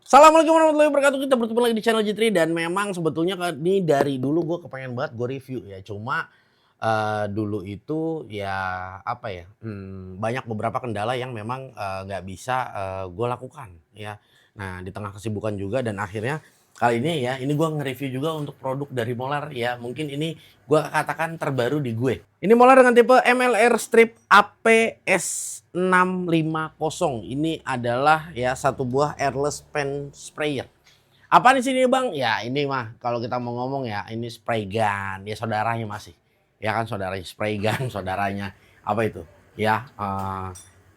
Assalamualaikum warahmatullahi wabarakatuh. Kita bertemu lagi di channel Jitri dan memang sebetulnya ini dari dulu gue kepengen banget gue review ya. Cuma dulu itu ya apa ya, banyak beberapa kendala yang memang nggak bisa gue lakukan ya. Nah di tengah kesibukan juga dan akhirnya kali ini ya ini gue nge-review juga untuk produk dari Molar ya. Mungkin ini gue katakan terbaru di gue. Ini Molar dengan tipe MLR Strip APS650. Ini adalah ya satu buah airless pen sprayer. Apa di sini bang? Ya ini mah kalau kita mau ngomong ya ini spray gun ya saudaranya masih. Ya kan saudaranya spray gun saudaranya apa itu? Ya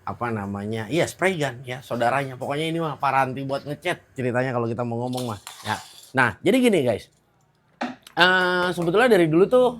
apa namanya? Iya spray gun ya saudaranya. Pokoknya ini mah paranti buat ngecat ceritanya kalau kita mau ngomong mah. Ya. Nah jadi gini guys. Sebetulnya dari dulu tuh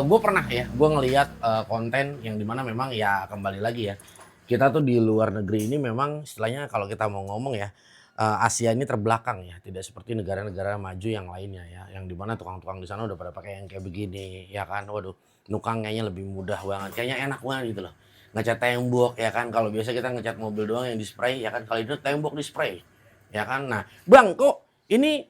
gue pernah ya gue ngelihat konten yang dimana memang ya kembali lagi ya kita tuh di luar negeri ini memang istilahnya kalau kita mau ngomong ya Asia ini terbelakang ya tidak seperti negara-negara maju yang lainnya ya yang dimana tukang-tukang di sana udah pada pakai yang kayak begini ya kan waduh nukang kayaknya lebih mudah banget kayaknya enak banget gitu loh ngecat tembok ya kan kalau biasa kita ngecat mobil doang yang di spray ya kan kalau itu tembok di spray ya kan nah bang kok ini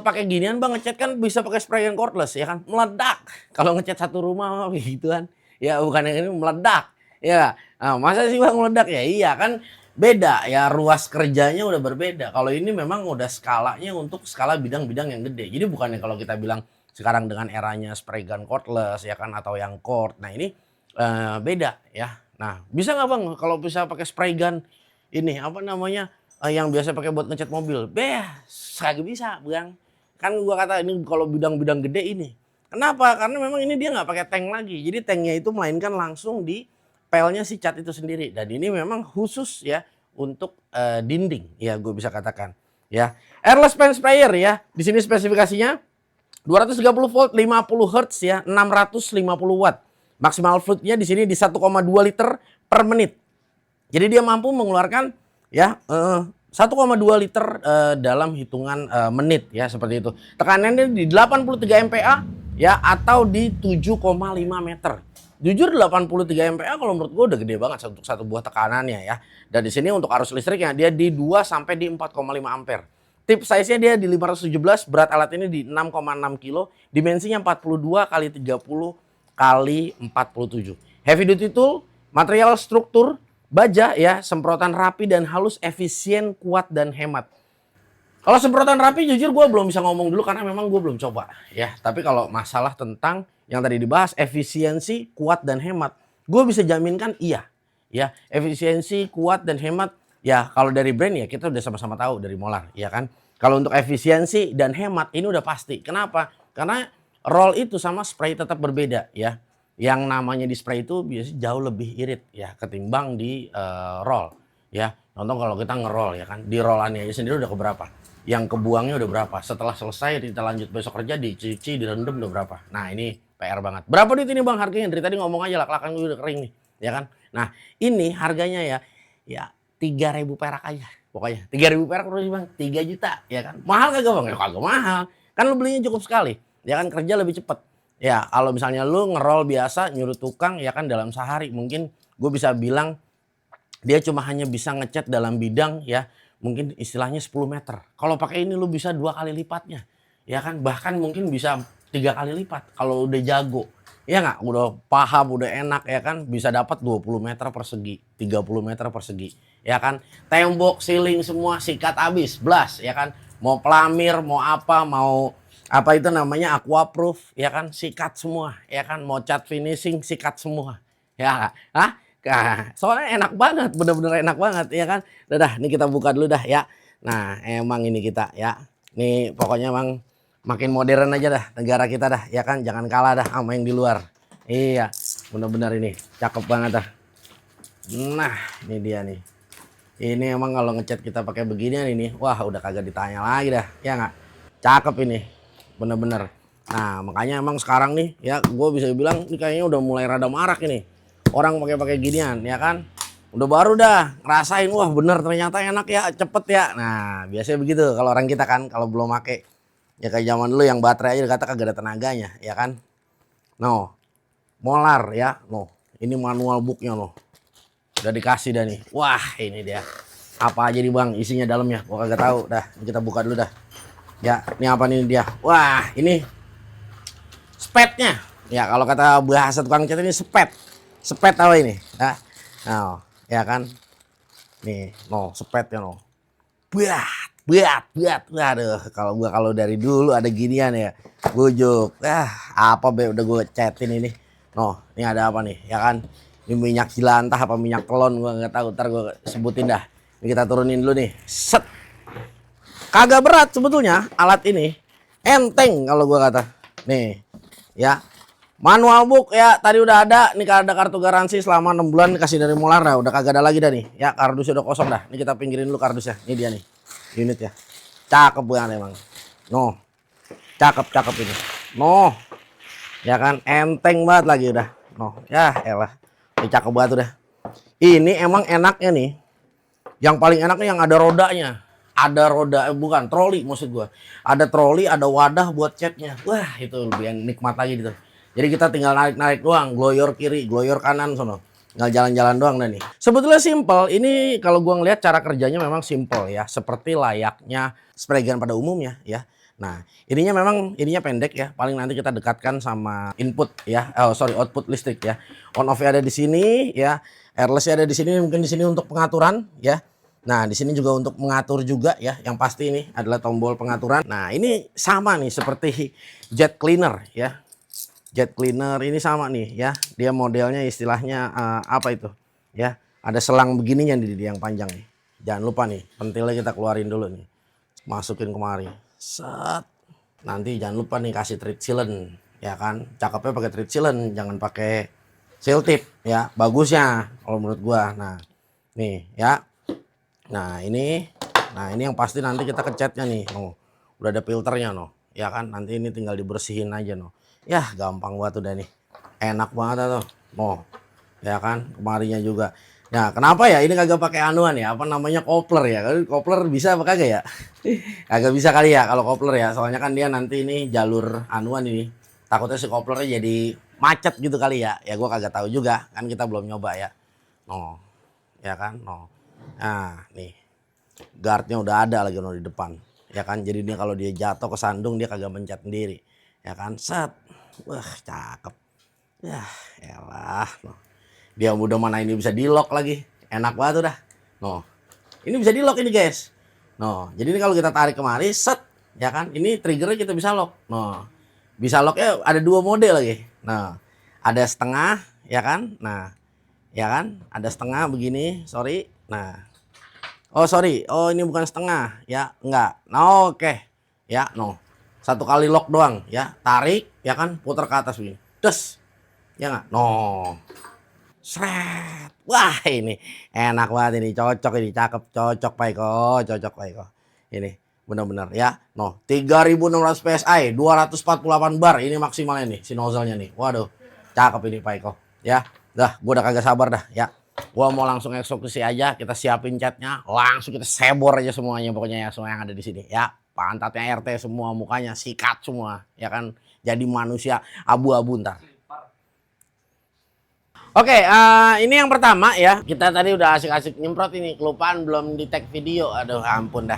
pakai ginian Bang ngecat kan bisa pakai sprayan cordless ya kan, meledak. Kalau ngecat satu rumah mah begituan. Ya bukan yang ini meledak. Ya, nah, masa sih Bang meledak ya? Iya kan beda ya ruas kerjanya udah berbeda. Kalau ini memang udah skalanya untuk skala bidang-bidang yang gede. Jadi bukannya kalau kita bilang sekarang dengan eranya spray gun cordless ya kan atau yang cord. Nah ini beda ya. Nah bisa nggak Bang kalau bisa pakai spray gun ini apa namanya yang biasa pakai buat ngecat mobil, kagak bisa, Bang. Kan gua kata ini kalau bidang-bidang gede ini. Kenapa? Karena memang ini dia nggak pakai tank lagi. Jadi tanknya itu melainkan langsung di pelnya si cat itu sendiri. Dan ini memang khusus ya untuk dinding, ya gue bisa katakan. Ya, airless fan sprayer ya. Di sini spesifikasinya 230 volt, 50 Hz ya, 650 watt. Maksimal fluidnya di sini di 1,2 liter per menit. Jadi dia mampu mengeluarkan ya 1,2 liter dalam hitungan menit ya seperti itu. Tekanannya di 83 MPa ya atau di 7,5 meter. Jujur 83 MPa kalau menurut gue udah gede banget untuk satu buah tekanannya ya. Dan di sini untuk arus listriknya dia di 2 sampai di 4,5 ampere. Tip size-nya dia di 517, berat alat ini di 6,6 kilo, dimensinya 42 kali 30 kali 47. Heavy duty tool, material struktur baja ya, semprotan rapi dan halus, efisien, kuat dan hemat. Kalau semprotan rapi jujur gue belum bisa ngomong dulu karena memang gue belum coba ya. Tapi kalau masalah tentang yang tadi dibahas efisiensi, kuat dan hemat, gue bisa jaminkan iya. Ya, efisiensi, kuat dan hemat ya kalau dari brand ya kita udah sama-sama tahu dari Molar ya kan. Kalau untuk efisiensi dan hemat ini udah pasti. Kenapa? Karena roll itu sama spray tetap berbeda ya. Yang namanya di spray itu biasanya jauh lebih irit ya ketimbang di roll ya. Contoh kalau kita ngeroll ya kan, di rollannya aja sendiri udah keberapa. Yang kebuangnya udah berapa. Setelah selesai kita lanjut besok kerja dicuci, direndam udah berapa. Nah ini PR banget. Berapa duit ini bang harganya? Dari tadi ngomong aja lak-lakan gue udah kering nih. Ya kan. Nah ini harganya ya 3.000 perak aja. Pokoknya 3.000 perak terus bang. 3 juta ya kan. Mahal kagak bang? Ya kagak mahal. Kan lu belinya cukup sekali. Ya kan kerja lebih cepet. Ya kalau misalnya lu ngerol biasa nyuruh tukang ya kan dalam sehari mungkin gue bisa bilang dia cuma hanya bisa ngecat dalam bidang ya mungkin istilahnya 10 meter. Kalau pakai ini lu bisa 2 kali lipatnya. Ya kan bahkan mungkin bisa 3 kali lipat kalau udah jago. Ya nggak udah paham udah enak ya kan bisa dapat 20 meter persegi, 30 meter persegi. Ya kan tembok, ceiling semua sikat habis, blas ya kan. Mau pelamir, mau apa itu namanya aquaproof ya kan sikat semua ya kan mau cat finishing sikat semua ya ah soalnya enak banget bener-bener enak banget ya kan dah ini kita buka dulu dah ya nah emang ini kita ya nih pokoknya emang makin modern aja dah negara kita dah ya kan jangan kalah dah sama yang di luar iya bener-bener ini cakep banget dah nah ini dia nih ini emang kalau ngecat kita pakai beginian ini wah udah kagak ditanya lagi dah ya nggak cakep ini bener-bener. Nah makanya emang sekarang nih ya gue bisa bilang ini kayaknya udah mulai rada marak ini. Orang pakai ginian ya kan. Udah baru dah ngerasain wah bener ternyata enak ya cepet ya. Nah biasanya begitu kalau orang kita kan kalau belum pakai. Ya kayak zaman dulu yang baterai aja kata kagak ada tenaganya ya kan. No Molar ya no ini manual booknya loh. Udah dikasih dah nih. Wah ini dia. Apa aja nih Bang isinya dalamnya? Gua kagak tahu. Dah, kita buka dulu dah. Ya, ini apa nih dia? Wah, ini spetnya. Ya, kalau kata bahasa tukang cat ini spet. Spet apa ini? Ya. Nah, ya kan? Nih, no, spetnya no. Buat. Waduh, kalau dari dulu ada ginian ya. Bujuk. Apa be udah gue chatin ini. No, ini ada apa nih? Ya kan? Ini minyak jelantah apa minyak kelon gua nggak tahu. Ntar gue sebutin dah. Ini kita turunin dulu nih. Set. Kagak berat sebetulnya alat ini. Enteng kalau gua kata. Nih, ya. Manual book ya tadi udah ada. Nih ada kartu garansi selama 6 bulan kasih dari Molar dah. Udah kagak ada lagi dah nih. Ya kardusnya udah kosong dah. Ini kita pinggirin dulu kardusnya. Ini dia nih. Unit ya. Cakep banget emang. No. Cakep ini. No. Ya kan enteng banget lagi udah. No. Ya elah. Ini cakep banget udah. Ini emang enaknya nih. Yang paling enaknya yang ada rodanya. Ada roda, bukan troli maksud gua. Ada troli, ada wadah buat catnya. Wah, itu lebih nikmat lagi gitu. Jadi kita tinggal narik-narik doang, gloyor kiri, gloyor kanan sono. Tinggal jalan-jalan doang dah nih. Sebetulnya simple. Ini kalau gua ngelihat cara kerjanya memang simple ya, seperti layaknya spray gun pada umumnya ya. Nah, ininya pendek ya. Paling nanti kita dekatkan sama input ya. Output listrik ya. On off-nya ada di sini ya. Airless-nya ada di sini, mungkin di sini untuk pengaturan ya. Nah, di sini juga untuk mengatur juga ya. Yang pasti ini adalah tombol pengaturan. Nah, ini sama nih seperti jet cleaner ya. Jet cleaner ini sama nih ya. Dia modelnya istilahnya apa itu? Ya, ada selang begininya nih yang panjang nih. Jangan lupa nih, pentilnya kita keluarin dulu nih. Masukin kemari. Set. Nanti jangan lupa nih kasih treat sealant ya kan. Cakepnya pakai treat sealant, jangan pakai seal tip ya. Bagusnya kalau menurut gua. Nah, nih ya. Nah ini yang pasti nanti kita kecatnya nih. Udah ada filternya ya kan. Nanti ini tinggal dibersihin aja ya gampang banget udah nih, enak banget tuh ya kan. Kemarinya juga ya. Kenapa ya ini kagak pakai anuan ya, apa namanya, kopler ya? Kopler bisa apa kagak ya? Kagak bisa kali ya kalau kopler ya, soalnya kan dia nanti ini jalur anuan ini, takutnya si koplernya jadi macet gitu kali ya. Ya gua kagak tahu juga kan, kita belum nyoba ya. Ya kan. Nah nih guardnya udah ada lagi di depan ya kan. Jadi dia kalau dia jatuh ke sandung dia kagak mencet sendiri ya kan. Set. Wah cakep ya. Elah dia udah mana ini bisa di lock lagi, enak banget udah. Ini bisa di lock ini guys. Jadi ini kalau kita tarik kemari set ya kan, ini triggernya kita bisa lock. Bisa locknya ada 2 mode lagi. Ada setengah ya kan. Ya kan ada setengah begini, sorry. Ini bukan setengah ya, enggak. Oke. Ya, satu kali lock doang ya, tarik ya kan, putar ke atas begini. Des. Ya enggak? Sret. Wah, ini enak banget ini, cocok ini, cakep, cocok Pak Eko. Ini benar-benar ya. 3600 PSI, 248 bar ini maksimalnya nih si nozzle-nya nih. Waduh, cakep ini Pak Eko ya. Dah, gua udah kagak sabar dah ya. Gua mau langsung eksekusi aja, kita siapin catnya, langsung kita sebor aja semuanya pokoknya ya, semua yang ada di sini ya. Pantatnya RT semua, mukanya sikat semua ya kan. Jadi manusia abu-abu ntar. Oke, ini yang pertama ya. Kita tadi udah asik-asik nyemprot ini, kelupaan belum di tag video. Aduh ampun dah.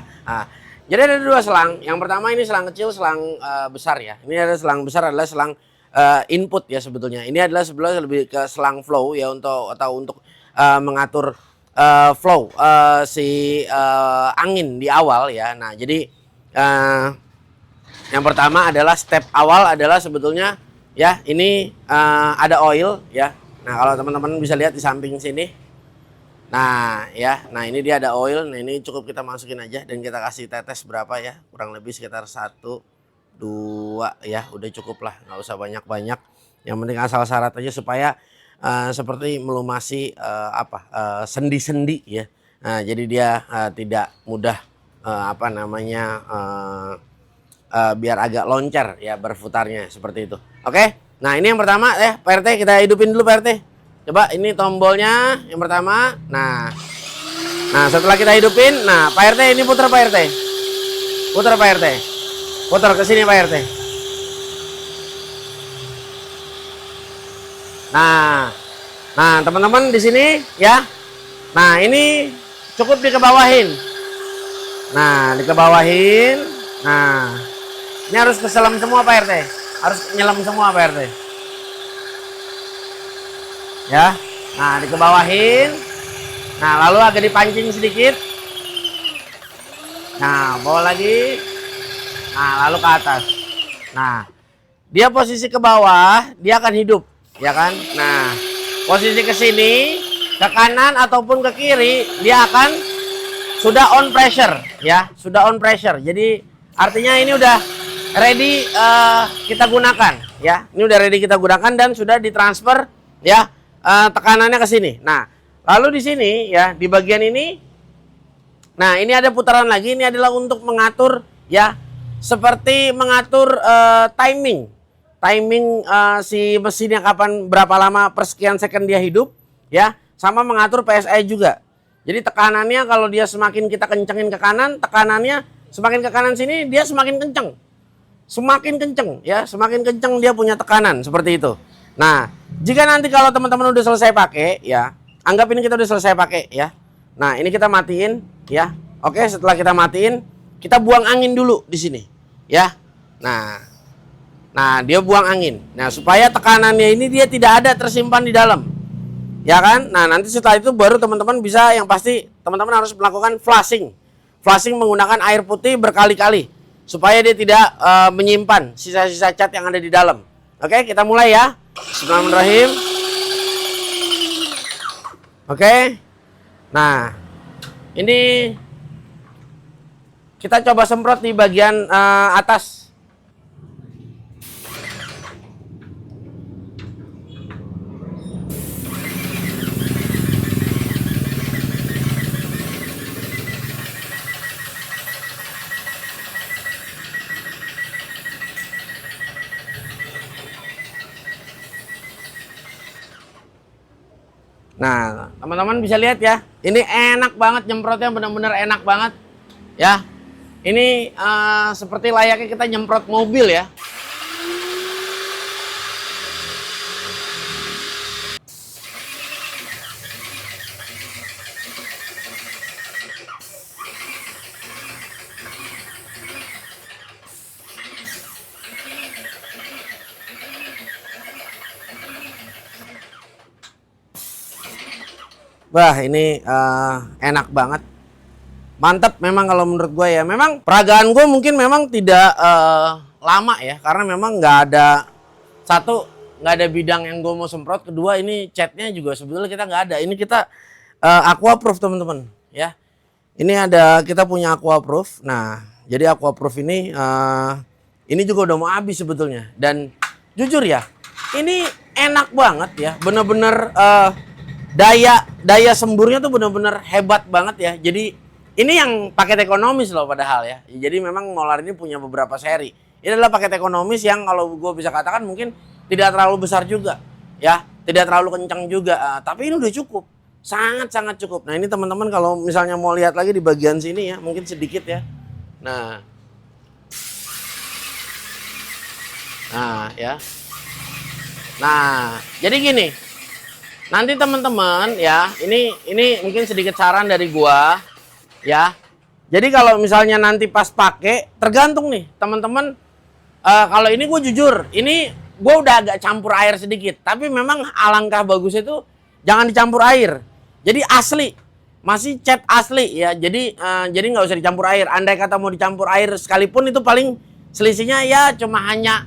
Jadi ada 2 selang. Yang pertama ini selang kecil, selang besar ya. Ini ada selang besar adalah selang input ya sebetulnya. Ini adalah sebenarnya lebih ke selang flow ya, untuk mengatur flow si angin di awal ya. Nah, jadi yang pertama adalah step awal adalah sebetulnya ya, ini ada oil ya. Nah, kalau teman-teman bisa lihat di samping sini. Nah, ya. Nah, ini dia ada oil. Nah, ini cukup kita masukin aja dan kita kasih tetes berapa ya? Kurang lebih sekitar 1 2 ya, udah cukup lah, nggak usah banyak-banyak. Yang penting asal syarat aja supaya seperti melumasi sendi-sendi ya. Nah, jadi dia tidak mudah biar agak loncer ya berputarnya seperti itu. Oke. Nah, ini yang pertama ya, Pak RT kita hidupin dulu Pak RT. Coba ini tombolnya yang pertama. Nah, setelah kita hidupin, nah Pak RT ini putar Pak RT. Putar Pak RT. Putar ke sini Pak RT. Nah teman-teman di sini ya. Nah, ini Cukup dikebawahin. Nah, dikebawahin. Nah, ini harus keselam semua Pak RT. Harus nyelam semua Pak RT. Ya. Nah, dikebawahin. Nah, lalu agak dipancing sedikit. Nah, bawa lagi. Nah, lalu ke atas. Nah, dia posisi ke bawah, dia akan hidup, ya kan? Nah, posisi ke sini, ke kanan ataupun ke kiri, dia akan sudah on pressure, ya, sudah on pressure. Jadi artinya ini udah ready kita gunakan, ya. Ini udah ready kita gunakan dan sudah ditransfer, ya, tekanannya ke sini. Nah, lalu di sini, ya, di bagian ini, nah ini ada putaran lagi. Ini adalah untuk mengatur, ya, seperti mengatur timing si mesinnya kapan, berapa lama per sekian second dia hidup, ya, sama mengatur PSI juga. Jadi tekanannya kalau dia semakin kita kencengin ke kanan, tekanannya semakin ke kanan sini dia semakin kenceng. Semakin kenceng, ya, semakin kenceng dia punya tekanan seperti itu. Nah, jika nanti kalau teman-teman udah selesai pakai, ya, anggap ini kita udah selesai pakai, ya. Nah, ini kita matiin, ya. Oke, setelah kita matiin, kita buang angin dulu di sini, ya. Nah, dia buang angin. Nah, supaya tekanannya ini dia tidak ada tersimpan di dalam. Ya kan? Nah, nanti setelah itu baru teman-teman bisa, yang pasti teman-teman harus melakukan flushing. Flushing menggunakan air putih berkali-kali supaya dia tidak menyimpan sisa-sisa cat yang ada di dalam. Oke, kita mulai ya. Bismillahirrahmanirrahim. Oke. Nah, ini kita coba semprot di bagian atas. Nah, teman-teman bisa lihat ya, ini enak banget nyemprotnya, benar-benar enak banget, ya. Ini seperti layaknya kita nyemprot mobil ya. Wah, ini enak banget. Mantap memang kalau menurut gue ya. Memang peragaan gue mungkin memang tidak lama ya. Karena memang nggak ada, satu, nggak ada bidang yang gue mau semprot. Kedua, ini catnya juga sebetulnya kita nggak ada. Ini kita aquaproof teman-teman ya. Ini ada, kita punya aquaproof. Nah, jadi aquaproof ini juga udah mau habis sebetulnya. Dan jujur ya, ini enak banget ya. Bener-bener daya semburnya tuh bener-bener hebat banget ya. Jadi ini yang paket ekonomis loh padahal ya. Jadi memang Molar ini punya beberapa seri. Ini adalah paket ekonomis yang kalau gue bisa katakan mungkin tidak terlalu besar juga ya, tidak terlalu kencang juga, tapi ini udah cukup, sangat-sangat cukup. Nah, ini teman-teman kalau misalnya mau lihat lagi di bagian sini ya, mungkin sedikit ya. Nah ya. Nah, jadi gini. Nanti teman-teman ya, ini mungkin sedikit saran dari gua ya. Jadi kalau misalnya nanti pas pakai, tergantung nih teman-teman. Kalau ini gue jujur, ini gue udah agak campur air sedikit. Tapi memang alangkah bagusnya itu jangan dicampur air. Jadi asli, masih cat asli ya. Jadi nggak usah dicampur air. Andai kata mau dicampur air sekalipun itu paling selisihnya ya cuma hanya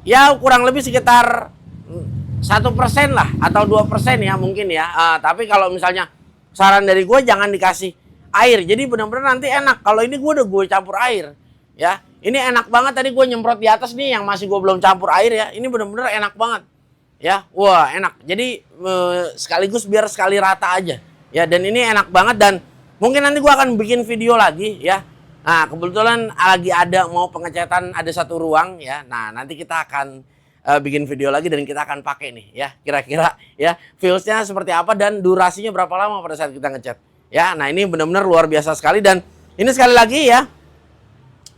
ya kurang lebih sekitar 1% lah atau 2% ya mungkin ya. Tapi kalau misalnya saran dari gue jangan dikasih air. Jadi benar-benar nanti enak. Kalau ini gue udah campur air ya. Ini enak banget, tadi gue nyemprot di atas nih yang masih gue belum campur air ya. Ini benar-benar enak banget ya. Wah, enak. Jadi sekaligus biar sekali rata aja ya. Dan ini enak banget dan mungkin nanti gue akan bikin video lagi ya. Nah, kebetulan lagi ada mau pengecatan, ada satu ruang ya. Nah, nanti kita akan bikin video lagi dan kita akan pakai nih ya, kira-kira ya feelsnya seperti apa dan durasinya berapa lama pada saat kita ngecat ya. Nah, ini benar-benar luar biasa sekali dan ini sekali lagi ya,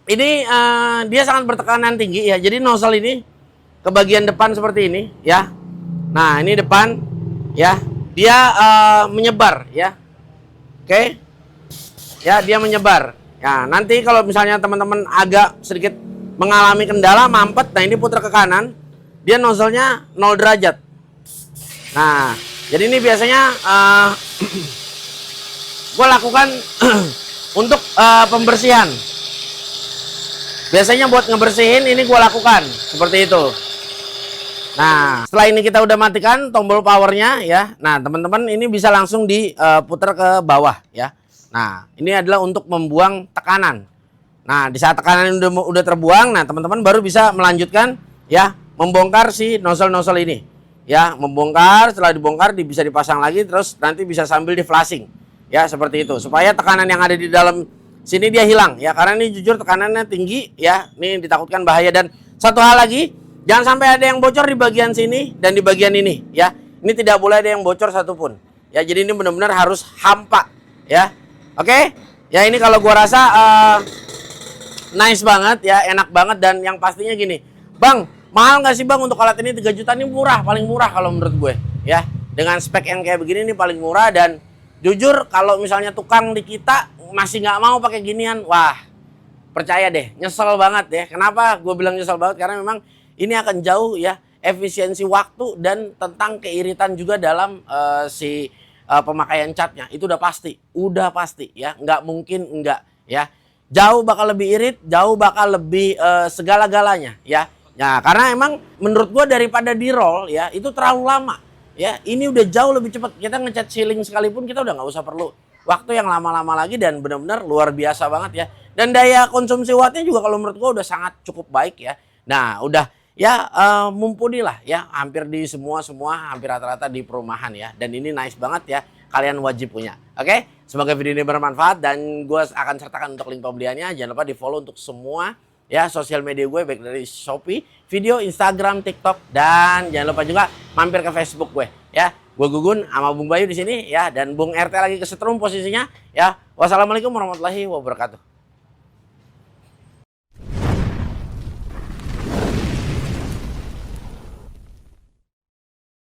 ini dia sangat bertekanan tinggi ya. Jadi nozzle ini ke bagian depan seperti ini ya. Nah, ini depan ya, dia menyebar ya. Oke. ya dia menyebar. Ya, nanti kalau misalnya teman-teman agak sedikit mengalami kendala mampet, nah ini putar ke kanan, dia nozzle-nya 0 derajat. Nah, jadi ini biasanya gue lakukan untuk pembersihan. Biasanya buat ngebersihin ini gue lakukan seperti itu. Nah, setelah ini kita udah matikan tombol powernya ya. Nah, teman-teman ini bisa langsung diputar ke bawah ya. Nah, ini adalah untuk membuang tekanan. Nah, di saat tekanan ini udah terbuang, nah teman-teman baru bisa melanjutkan ya, membongkar si nozzle-nozzle ini. Ya, membongkar, setelah dibongkar bisa dipasang lagi, terus nanti bisa sambil di flashing. Ya, seperti itu. Supaya tekanan yang ada di dalam sini dia hilang ya, karena ini jujur tekanannya tinggi ya. Ini ditakutkan bahaya. Dan satu hal lagi, jangan sampai ada yang bocor di bagian sini dan di bagian ini ya. Ini tidak boleh ada yang bocor satupun. Ya, jadi ini benar-benar harus hampa ya. Oke? Ya, ini kalau gua rasa nice banget ya, enak banget. Dan yang pastinya gini, Bang, mahal nggak sih Bang untuk alat ini? 3 juta ini murah, paling murah kalau menurut gue ya. Dengan spek yang kayak begini ini paling murah. Dan jujur kalau misalnya tukang di kita masih nggak mau pakai ginian, wah percaya deh, nyesel banget ya. Kenapa gue bilang nyesel banget? Karena memang ini akan jauh ya efisiensi waktu dan tentang keiritan juga dalam pemakaian catnya. Itu udah pasti ya, nggak mungkin enggak ya. Jauh bakal lebih irit, jauh bakal lebih segala-galanya ya. Nah, karena emang menurut gue daripada di roll ya, itu terlalu lama ya. Ini udah jauh lebih cepat. Kita ngecat sealing sekalipun kita udah nggak usah perlu waktu yang lama-lama lagi, dan benar-benar luar biasa banget ya. Dan daya konsumsi wattnya juga kalau menurut gue udah sangat cukup baik ya. Nah, udah ya mumpuni lah ya, hampir di semua hampir rata-rata di perumahan ya. Dan ini nice banget ya, kalian wajib punya. Oke, semoga video ini bermanfaat dan gue akan sertakan untuk link pembeliannya. Jangan lupa di follow untuk semua ya sosial media gue, baik dari Shopee, video, Instagram, TikTok, dan jangan lupa juga mampir ke Facebook gue ya. Gue Gugun sama Bung Bayu di sini ya, dan Bung RT lagi kesetrum posisinya ya. Wassalamualaikum warahmatullahi wabarakatuh.